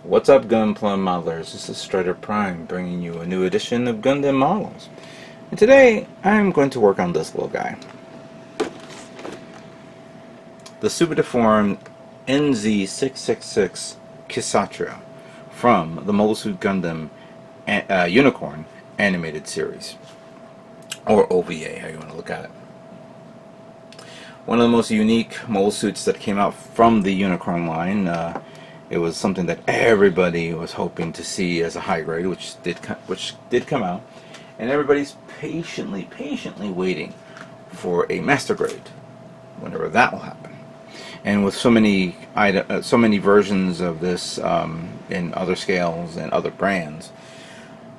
What's up, Gundam modelers? This is Strider Prime bringing you a new edition of Gundam Models. And today I'm going to work on this little guy. The super deformed NZ666 Kshatriya from the Mobile Suit Gundam Unicorn animated series. Or OVA, how you want to look at it. One of the most unique mobile suits that came out from the Unicorn line. It was something that everybody was hoping to see as a high grade, which did come out, and everybody's patiently waiting for a master grade, whenever that will happen. And with so many versions of this in other scales and other brands,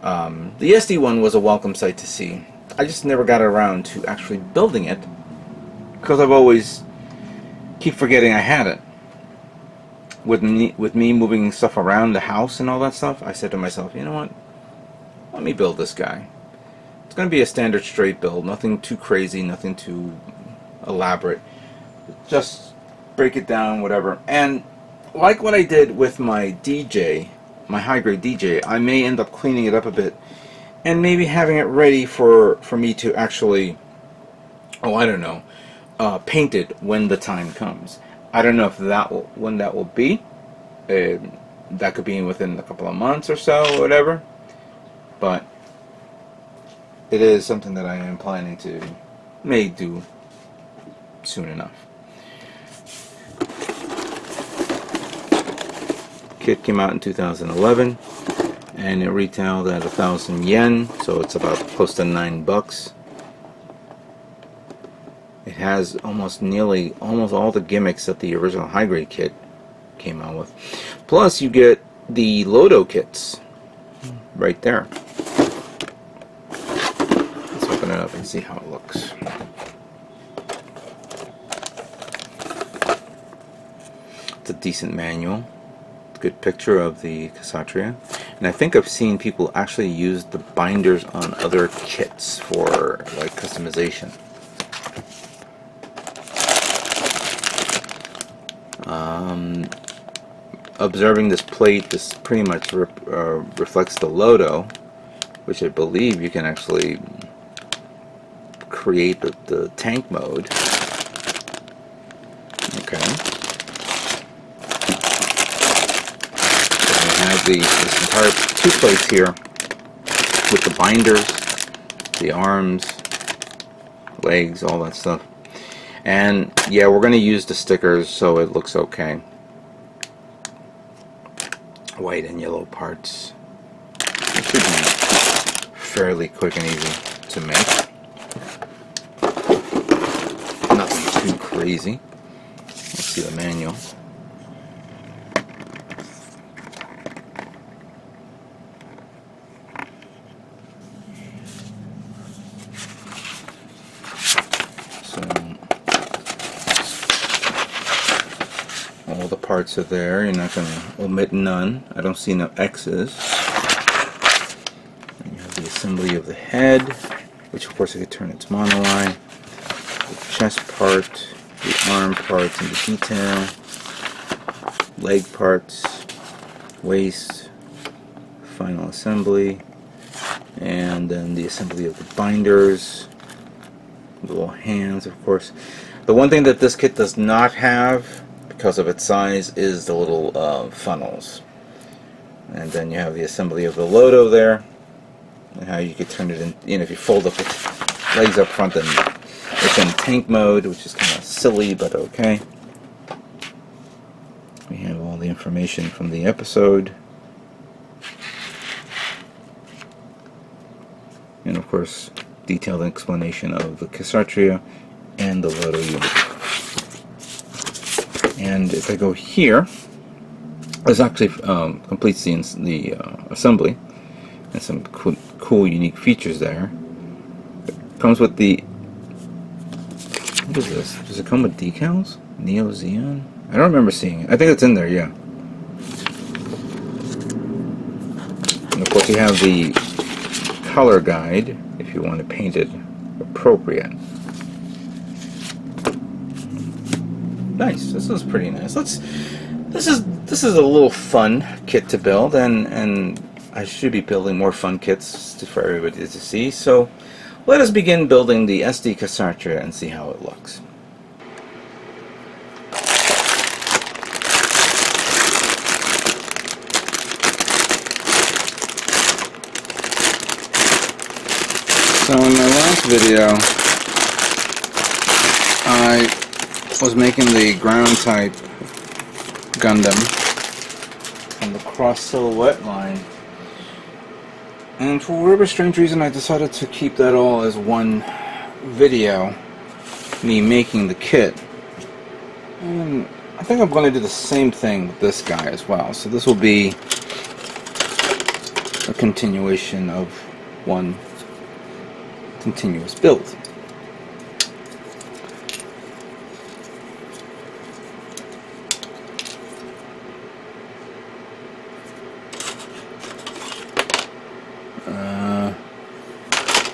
the SD one was a welcome sight to see. I just never got around to actually building it because I've always keep forgetting I had it. With me moving stuff around the house and all that stuff, I said to myself, you know what, let me build this guy. It's going to be a standard straight build, nothing too crazy, nothing too elaborate. Just break it down, whatever. And like what I did with my DJ, my high grade DJ, I may end up cleaning it up a bit and maybe having it ready for me to actually, oh, I don't know, paint it when the time comes. I don't know if when that will be. That could be within a couple of months or so, or whatever. But it is something that I am planning to may do soon enough. Kit came out in 2011, and it retailed at 1,000 yen, so it's about close to $9. It has almost all the gimmicks that the original high grade kit came out with. Plus you get the Loto kits right there. Let's open it up and see how it looks. It's a decent manual. It's a good picture of the Kshatriya. And I think I've seen people actually use the binders on other kits for like customization. Observing this plate, this pretty much reflects the Loto, which I believe you can actually create the tank mode. Okay. So we have this entire two plates here with the binders, the arms, legs, all that stuff. And yeah, we're going to use the stickers so it looks okay. White and yellow parts. It should be fairly quick and easy to make. Nothing too crazy. Let's see the manual. All the parts are there. You're not going to omit none. I don't see no X's. And you have the assembly of the head, which of course I could turn its mono-eye. The chest part, the arm parts and the detail, leg parts, waist, final assembly, and then the assembly of the binders, the little hands, of course. The one thing that this kit does not have, because of its size, is the little funnels. And then you have the assembly of the Loto there, and how you could turn it in. You know, if you fold up its legs up front, then it's in tank mode, which is kind of silly, but okay. We have all the information from the episode, and of course, detailed explanation of the Kshatriya and the Loto unit. And if I go here, this actually completes the assembly, and some cool unique features there. It comes with the, what is this? Does it come with decals? Neo Xeon? I don't remember seeing it. I think it's in there, yeah. And of course you have the color guide if you want to paint it appropriate. Nice. This is pretty nice. This This is a little fun kit to build, and I should be building more fun kits for everybody to see. So let us begin building the SD Kshatriya and see how it looks. So in my last video, I was making the ground type Gundam from the cross silhouette line, and for whatever strange reason I decided to keep that all as one video, me making the kit. And I think I'm going to do the same thing with this guy as well. So this will be a continuation of one continuous build.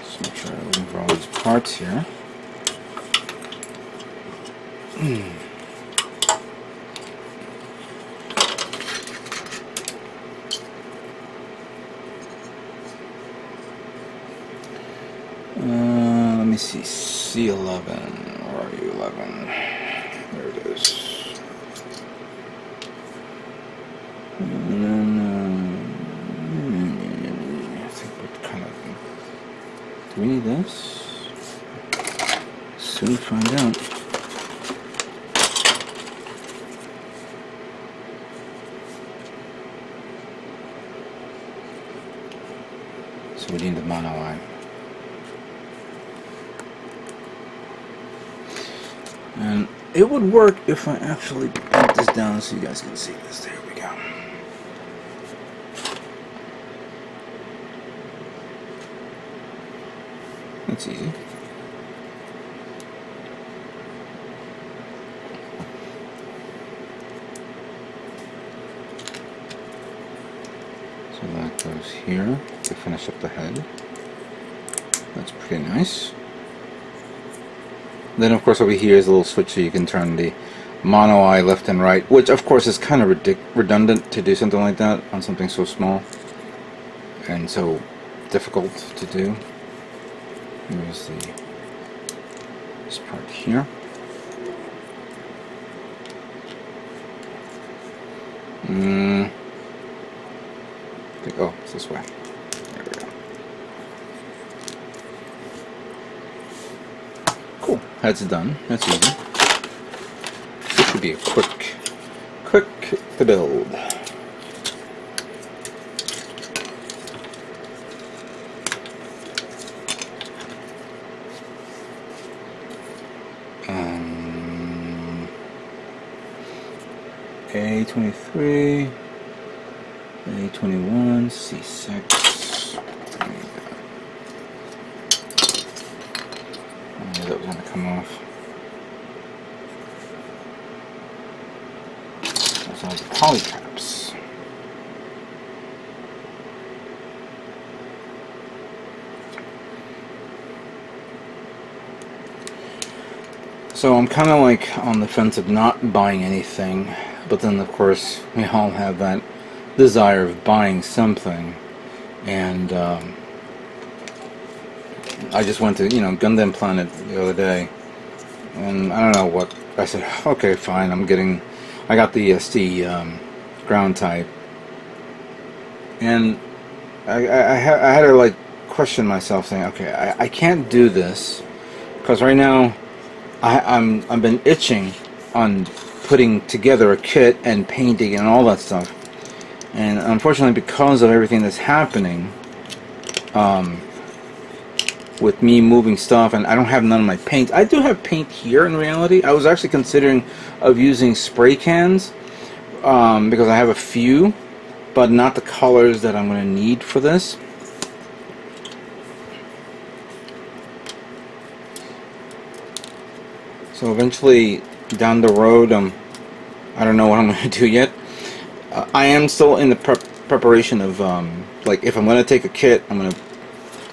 Just make sure I'm looking for all these parts here. Let me see, C11, where are you, 11? There it is. And then, I think what kind of, do we need this? Soon find out. So we need the mono eye. And it would work if I actually put this down so you guys can see this. There we go. That's easy. So that goes here to finish up the head. That's pretty nice. Then of course over here is a little switch so you can turn the mono eye left and right, which of course is kind of redundant to do something like that on something so small and so difficult to do. Here's this part here. Oh, it's this way. There we go. Cool. Head's done. That's easy. This should be a quick to build. A23, A21, C6. That was going to come off. Those are the poly caps. So I'm kind of like on the fence of not buying anything, but then of course we all have that desire of buying something, and I just went to, Gundam Planet the other day, and I don't know what, I said, okay, fine, I got the SD ground type, and I had to like question myself, saying, okay, I can't do this, because right now I've been itching on putting together a kit and painting and all that stuff, and unfortunately because of everything that's happening, with me moving stuff, and I don't have none of my paint. I do have paint here in reality. I was actually considering of using spray cans, because I have a few, but not the colors that I'm going to need for this. So eventually down the road, I don't know what I'm going to do yet. I am still in the preparation of like, if I'm going to take a kit, I'm going to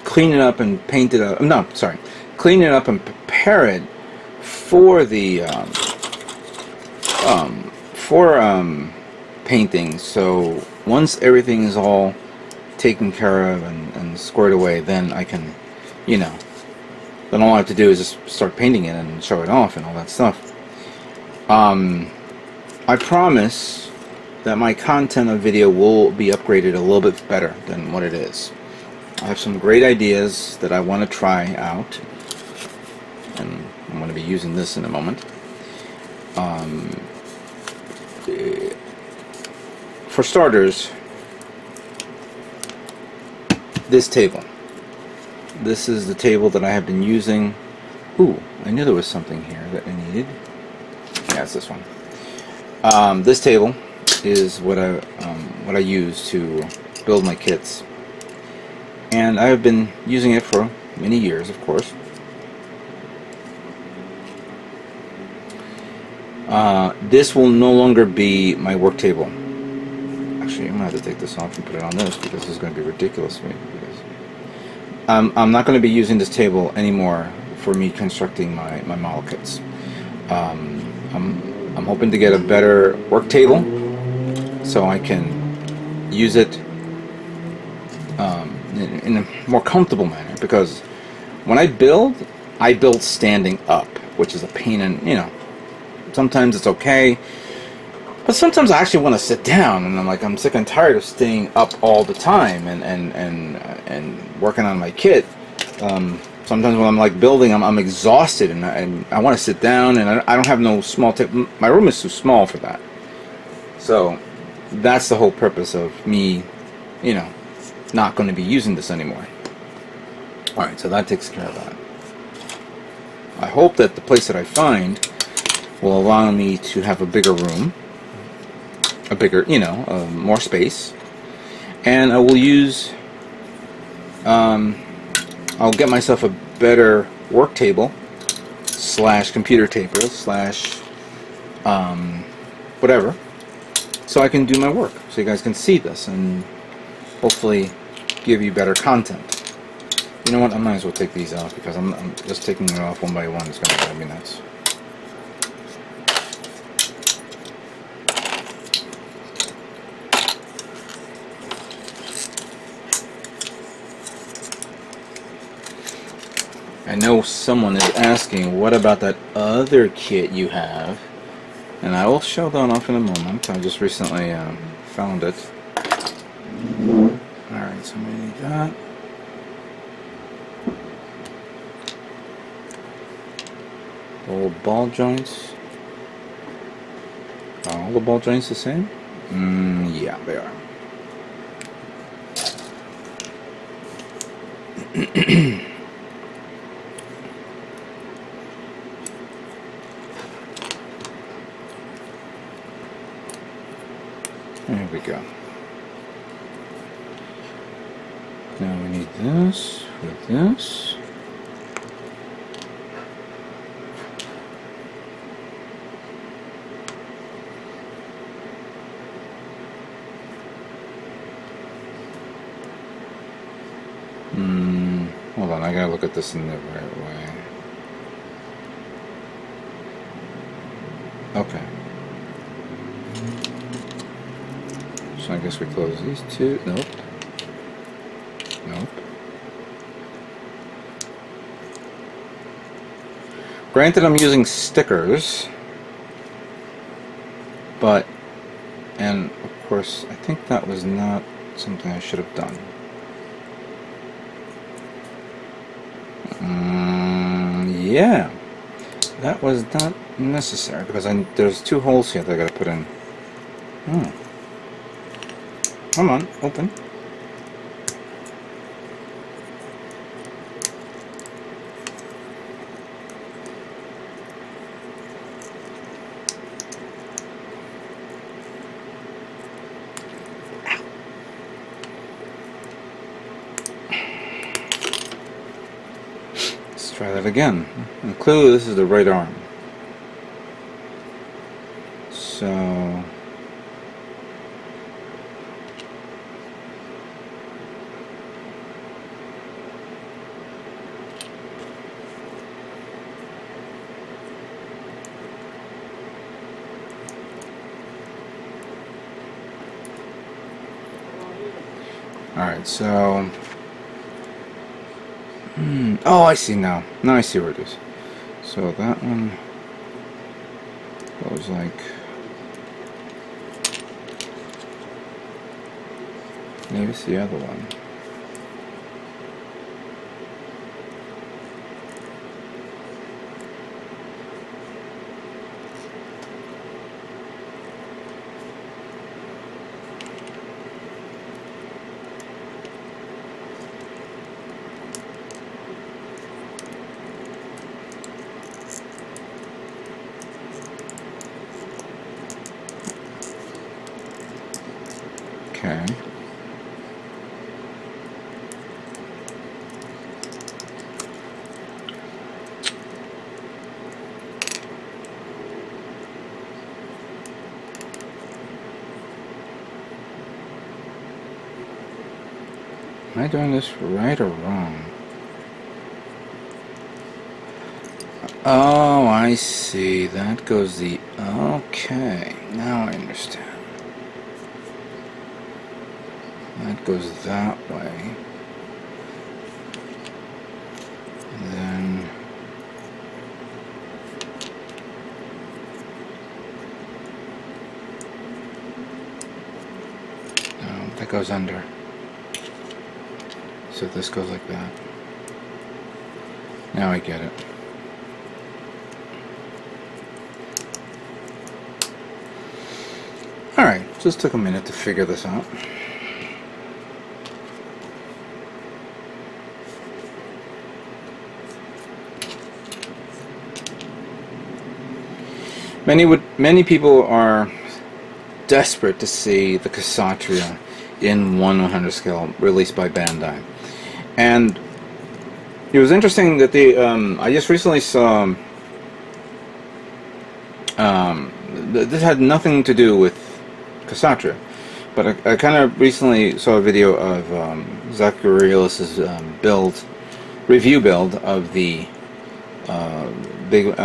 clean it up and paint it up. No, sorry, clean it up and prepare it for the painting. So once everything is all taken care of and squared away, then I can, you know, then all I have to do is just start painting it and show it off and all that stuff. I promise that my content of video will be upgraded a little bit better than what it is. I have some great ideas that I want to try out, and I'm going to be using this in a moment. For starters, this table. This is the table that I have been using. Ooh, I knew there was something here that I needed. Yeah, it's this one. This table is what I use to build my kits, and I have been using it for many years, of course. This will no longer be my work table. Actually, I'm gonna have to take this off and put it on this because this is going to be ridiculous for me. Because I'm not going to be using this table anymore for me constructing my model kits. I'm hoping to get a better work table so I can use it in a more comfortable manner, because when I build standing up, which is a pain, and you know, sometimes it's okay, but sometimes I actually want to sit down, and I'm sick and tired of staying up all the time and working on my kit. Sometimes when I'm like building, I'm exhausted, and I want to sit down, and I don't have no small table. My room is too small for that. So that's the whole purpose of me, you know, not going to be using this anymore. Alright, so that takes care of that. I hope that the place that I find will allow me to have a bigger room, a bigger, you know, more space, and I will use, I'll get myself a better work table / computer table / whatever, so I can do my work, so you guys can see this and hopefully give you better content. You know what, I might as well take these off, because I'm just taking it off one by one. It's going to drive me nuts. I know someone is asking, what about that other kit you have? And I will show that off in a moment. I just recently found it. Alright, so I'm going to need that. The little ball joints. Are all the ball joints the same? Yeah, they are. There we go. Now we need this with this. Hold on, I gotta look at this in the right way. Okay. So I guess we close these two. Nope. Nope. Granted, I'm using stickers, but, and of course, I think that was not something I should have done. Yeah, that was not necessary, because there's two holes here that I gotta put in. Come on, open. Let's try that again. And clearly this is the right arm. So Alright, so... oh, I see now. Now I see where it is. So that one goes like... maybe it's the other one. Okay. Am I doing this right or wrong? Oh, I see. That goes the... okay. Now I understand. That goes that way. And then... no, that goes under. So this goes like that. Now I get it. Alright, just took a minute to figure this out. Many people are desperate to see the Kshatriya in 1/100 scale released by Bandai. And it was interesting that they, I just recently saw, this had nothing to do with Kshatriya, but I kind of recently saw a video of Zacharias' review build of the Big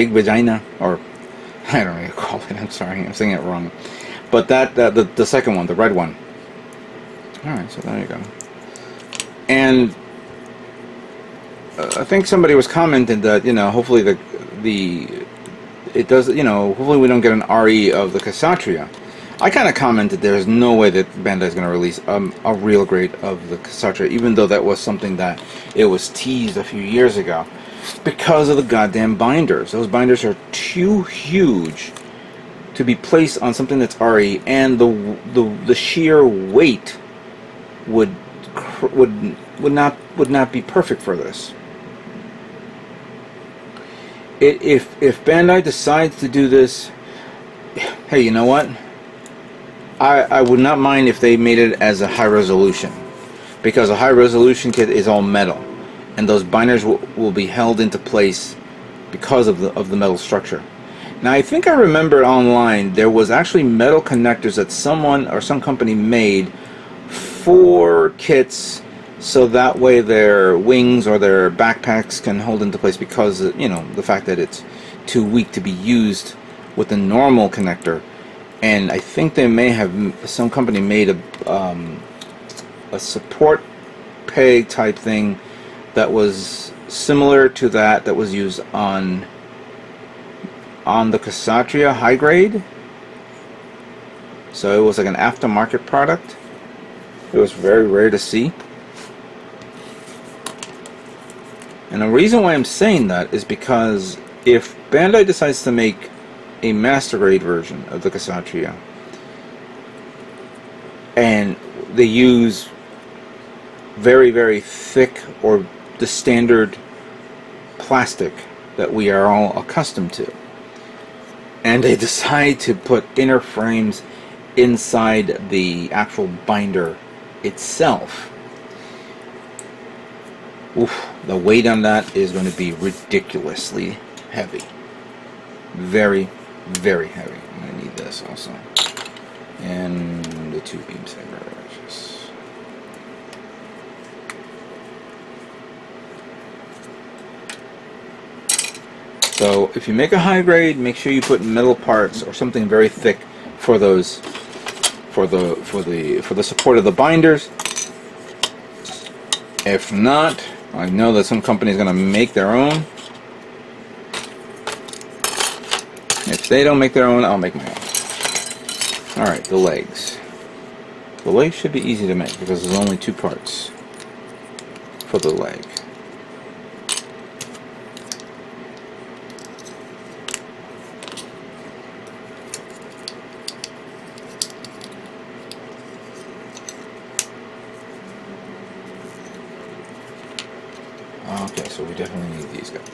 Vagina, or I don't know what you call it, I'm sorry, I'm saying it wrong. But the second one, the red one. Alright, so there you go. And I think somebody was commenting that, you know, hopefully it does, you know, hopefully we don't get an RE of the Kshatriya. I kind of commented there's no way that Bandai is going to release a real grade of the Kshatriya, even though that was something that it was teased a few years ago, because of the goddamn binders. Those binders are too huge to be placed on something that's RE, and the sheer weight would not be perfect for this. If Bandai decides to do this, hey, you know what? I would not mind if they made it as a high resolution, because a high resolution kit is all metal, and those binders will be held into place because of the metal structure. Now, I think I remember online there was actually metal connectors that someone or some company made for kits, so that way their wings or their backpacks can hold into place, because, you know, the fact that it's too weak to be used with a normal connector. And I think they may have, some company made a support peg type thing that was similar to that was used on the Kshatriya high grade. So it was like an aftermarket product. It was very rare to see. And the reason why I'm saying that is because if Bandai decides to make a master grade version of the Kshatriya, and they use very, very thick, or the standard plastic that we are all accustomed to, and they decide to put inner frames inside the actual binder itself, oof, the weight on that is going to be ridiculously heavy. Very, very heavy. I'm going to need this also. And the two beam sabers. So if you make a high grade, make sure you put metal parts or something very thick for those for the support of the binders. If not, I know that some company is going to make their own. If they don't make their own, I'll make my own. Alright, the legs. The leg should be easy to make because there's only 2 parts for the leg. Okay, so we definitely need these guys.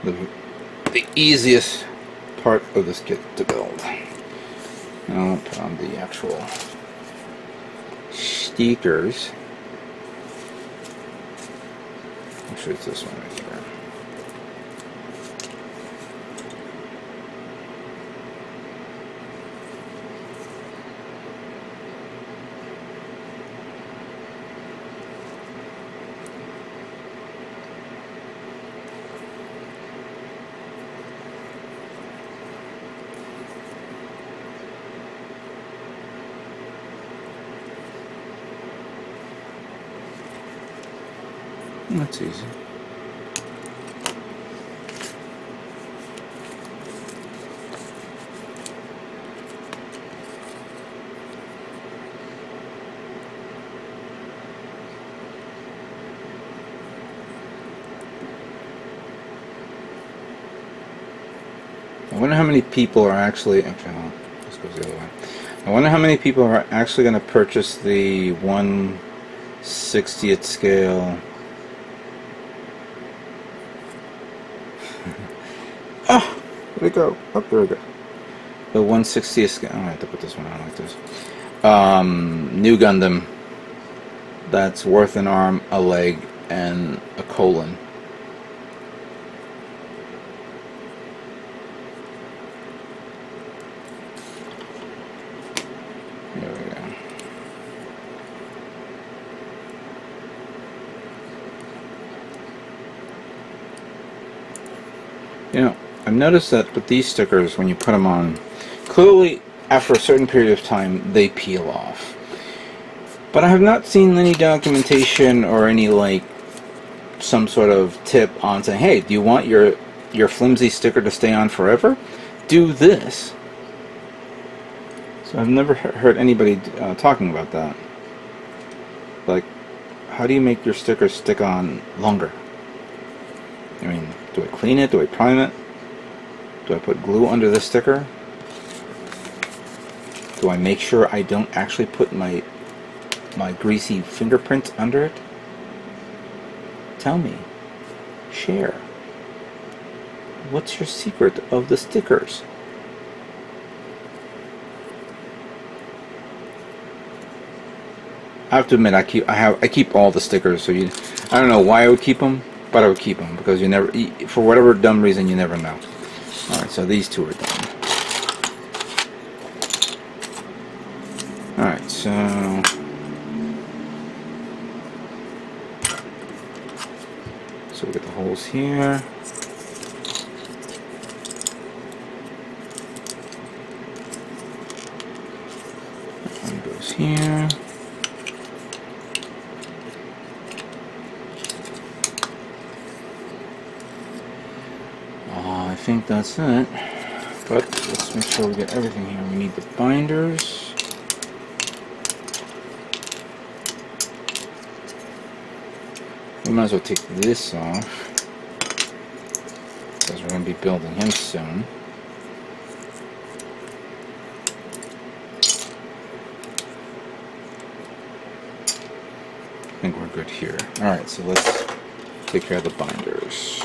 The easiest part of this kit to build. Now I'll put on the actual stickers. Actually, it's this one right here. That's easy. I wonder how many people are actually no, this goes the other way. I wonder how many people are actually going to purchase the 1/60th scale. Ah, where'd it go? Oh, there we go. The 1/60th scale. Oh, I have to put this one on like this. New Gundam. That's worth an arm, a leg, and a colon. There we go. You know, I've noticed that with these stickers, when you put them on, clearly after a certain period of time they peel off. But I have not seen any documentation or any some sort of tip on saying, hey, do you want your flimsy sticker to stay on forever? Do this. So I've never heard anybody talking about that. Like, how do you make your sticker stick on longer? I mean, do I clean it? Do I prime it? Do I put glue under the sticker? Do I make sure I don't actually put my greasy fingerprints under it? Tell me. Share. What's your secret of the stickers? I have to admit, I keep all the stickers. So I don't know why I would keep them, but I would keep them because you never, for whatever dumb reason, you never know. All right, so these two are done. All right, so we get the holes here. That one goes here. I think that's it. But let's make sure we get everything here. We need the binders. We might as well take this off, because we're going to be building him soon. I think we're good here. Alright, so let's take care of the binders.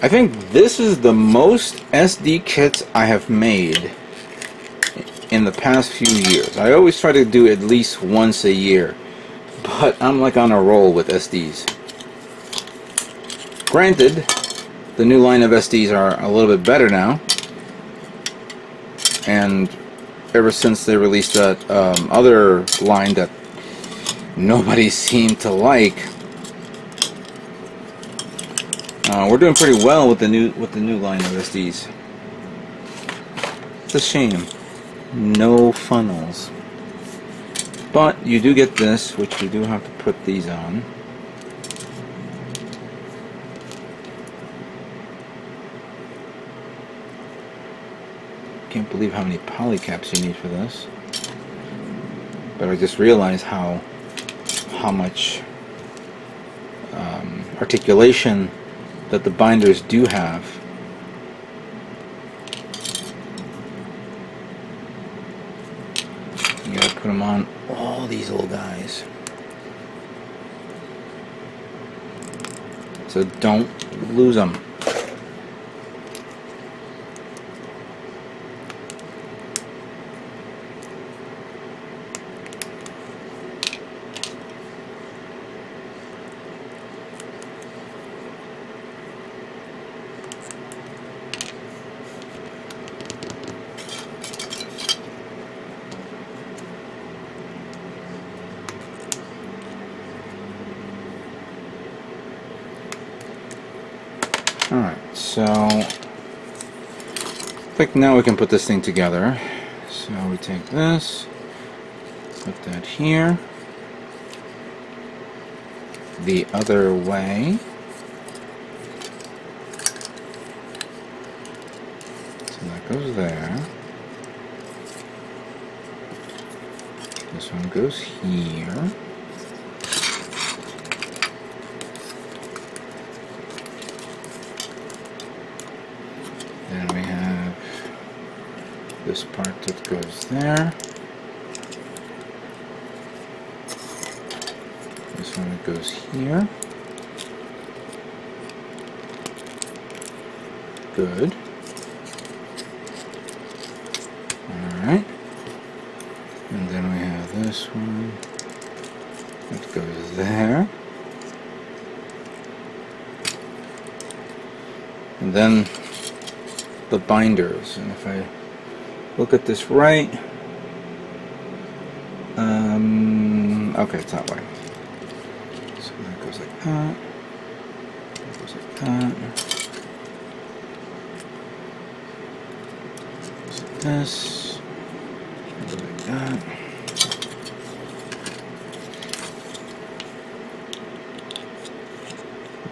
I think this is the most SD kits I have made in the past few years. I always try to do at least once a year, but I'm like on a roll with SDs. Granted, the new line of SDs are a little bit better now, and ever since they released that other line that nobody seemed to like, we're doing pretty well with the new line of SDs. It's a shame, no funnels. But you do get this, which you do have to put these on. Can't believe how many polycaps you need for this. But I just realized how much articulation that the binders do have. You gotta put them on all these little guys. So don't lose them. Alright, so I think now we can put this thing together. So we take this, put that here, the other way. So that goes there. This one goes here. Then we have this part that goes there. This one that goes here. Good. Alright. And then we have this one that goes there. And then the binders, and if I look at this right, okay, it's that way. So that goes like that, that goes like that, goes like this, goes like that.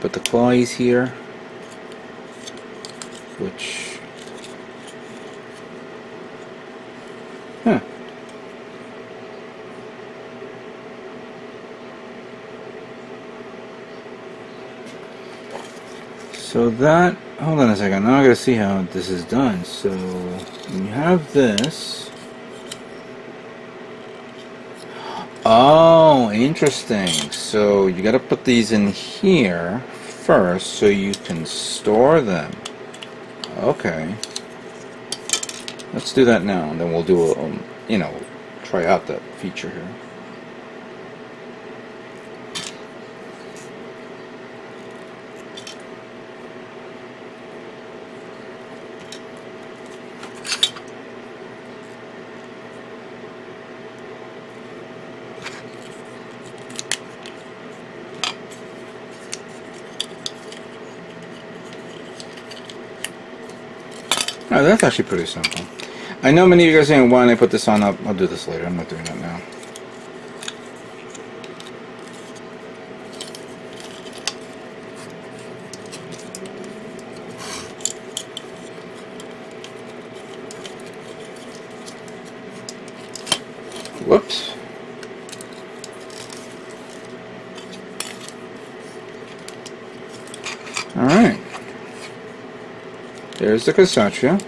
Put the claws here, which so that, hold on a second, now I gotta see how this is done. So you have this. Oh, interesting. So you gotta put these in here first so you can store them. Okay. Let's do that now, and then we'll do a, you know, try out that feature here. Oh, that's actually pretty simple. I know many of you guys are saying, why don't I put this on? I'll do this later. I'm not doing that now. Whoops. Alright. There's the Kshatriya.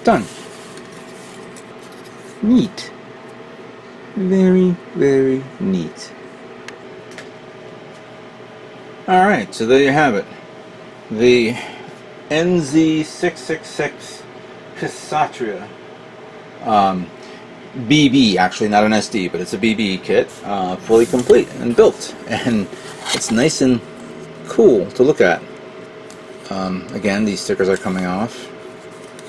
Done. Neat. Very, very neat. Alright, so there you have it. The NZ666 Kshatriya. BB, actually not an SD, but it's a BB kit, fully complete and built. And it's nice and cool to look at. Again, these stickers are coming off,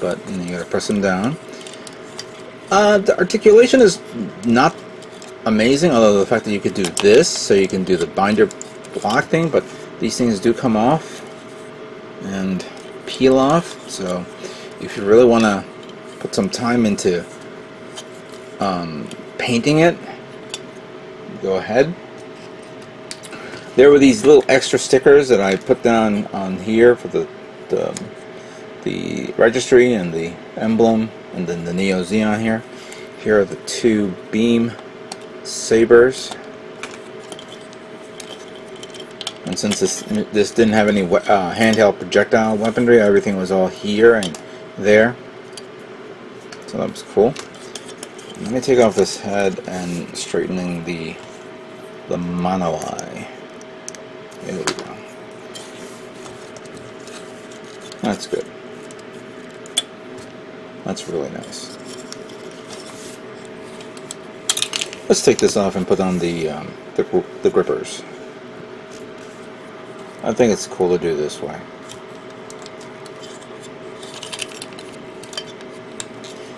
but you gotta press them down. The articulation is not amazing, although the fact that you could do this, so you can do the binder block thing, but these things do come off and peel off, so if you really want to put some time into painting it, go ahead. There were these little extra stickers that I put down on here for the registry and the emblem, and then the Neo Xeon here. Here are the two beam sabers. And since this didn't have any handheld projectile weaponry, everything was all here and there. So that was cool. Let me take off this head and straightening the monoli. There we go. That's good. That's really nice. Let's take this off and put on the grippers. I think it's cool to do this way.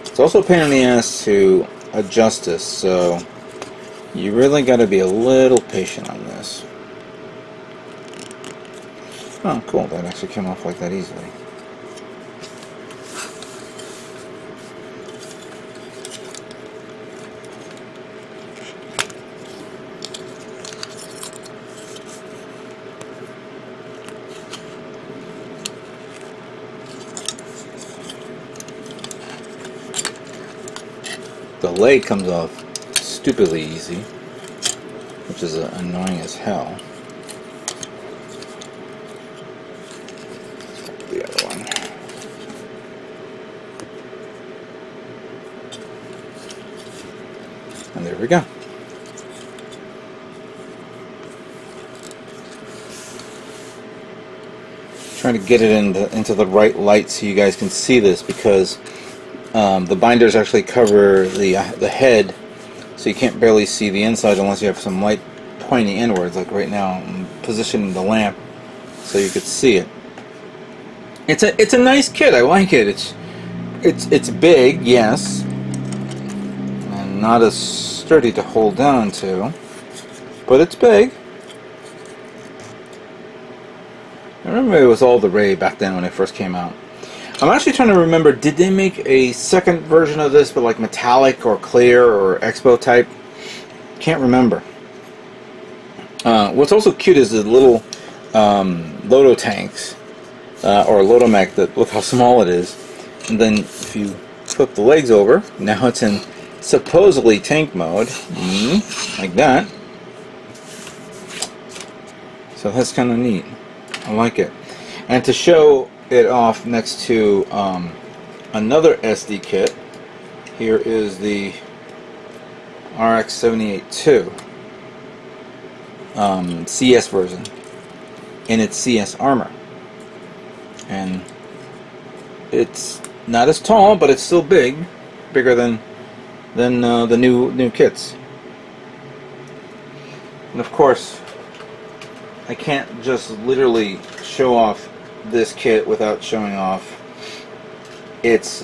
It's also a pain in the ass to adjust this, so you really got to be a little patient on this. Oh, cool. That actually came off like that easily. The leg comes off stupidly easy, which is annoying as hell. The other one. And there we go. Trying to get it into the right light so you guys can see this, because the binders actually cover the head, so you can't barely see the inside unless you have some light pointing inwards. Like right now, I'm positioning the lamp so you could see it. It's a nice kit. I like it. It's big, yes, and not as sturdy to hold down to, but it's big. I remember it was all the rage back then when it first came out. I'm actually trying to remember, did they make a second version of this, but like metallic or clear or expo type? Can't remember. What's also cute is the little Loto tanks, or Loto mech, that look how small it is. And then if you flip the legs over, now it's in supposedly tank mode, like that. So that's kind of neat. I like it. And to show it off next to another SD kit, here is the RX-78-2 CS version in its CS armor, and it's not as tall, but it's still bigger than the new kits. And of course, I can't just literally show off this kit without showing off its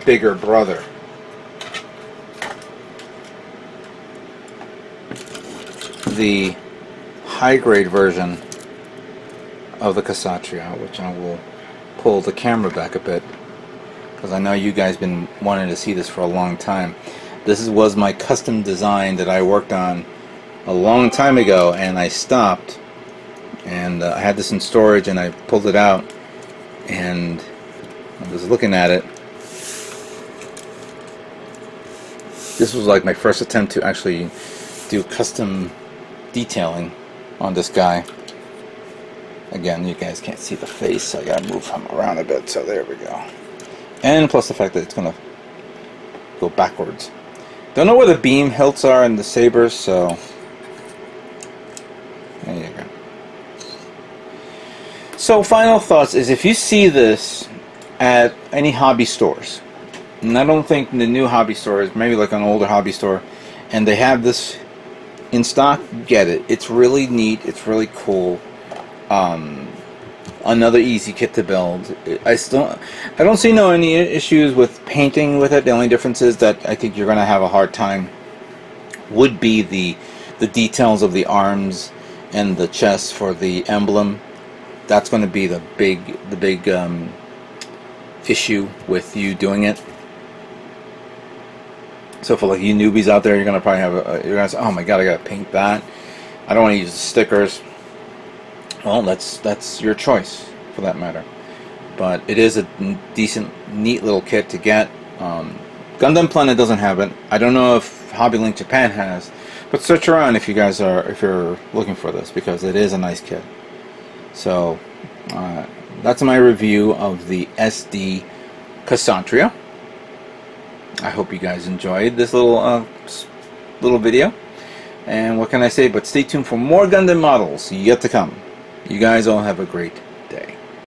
bigger brother. The high-grade version of the Kshatriya, which I will pull the camera back a bit, because I know you guys been wanting to see this for a long time. This was my custom design that I worked on a long time ago, and I stopped. And I had this in storage, and I pulled it out, and I was looking at it, This was like my first attempt to actually do custom detailing on this guy. Again, you guys can't see the face, so I gotta move him around a bit, so there we go. And plus the fact that it's gonna go backwards. Don't know where the beam hilts are in the sabers, so there you go. So final thoughts is, if you see this at any hobby stores, and I don't think the new hobby stores, maybe like an older hobby store, and they have this in stock, get it. It's really neat. It's really cool. Another easy kit to build. I don't see any issues with painting with it. The only difference is that I think you're going to have a hard time would be the details of the arms and the chest for the emblem. That's going to be the big issue with you doing it. So for like you newbies out there, you're gonna probably have you're gonna say, "Oh my God, I gotta paint that. I don't want to use the stickers." Well, that's your choice for that matter. But it is a decent, neat little kit to get. Gundam Planet doesn't have it. I don't know if Hobby Link Japan has, but search around if you're looking for this, because it is a nice kit. So that's my review of the SD Kshatriya. I hope you guys enjoyed this little video, and what can I say but stay tuned for more Gundam models yet to come. You guys all have a great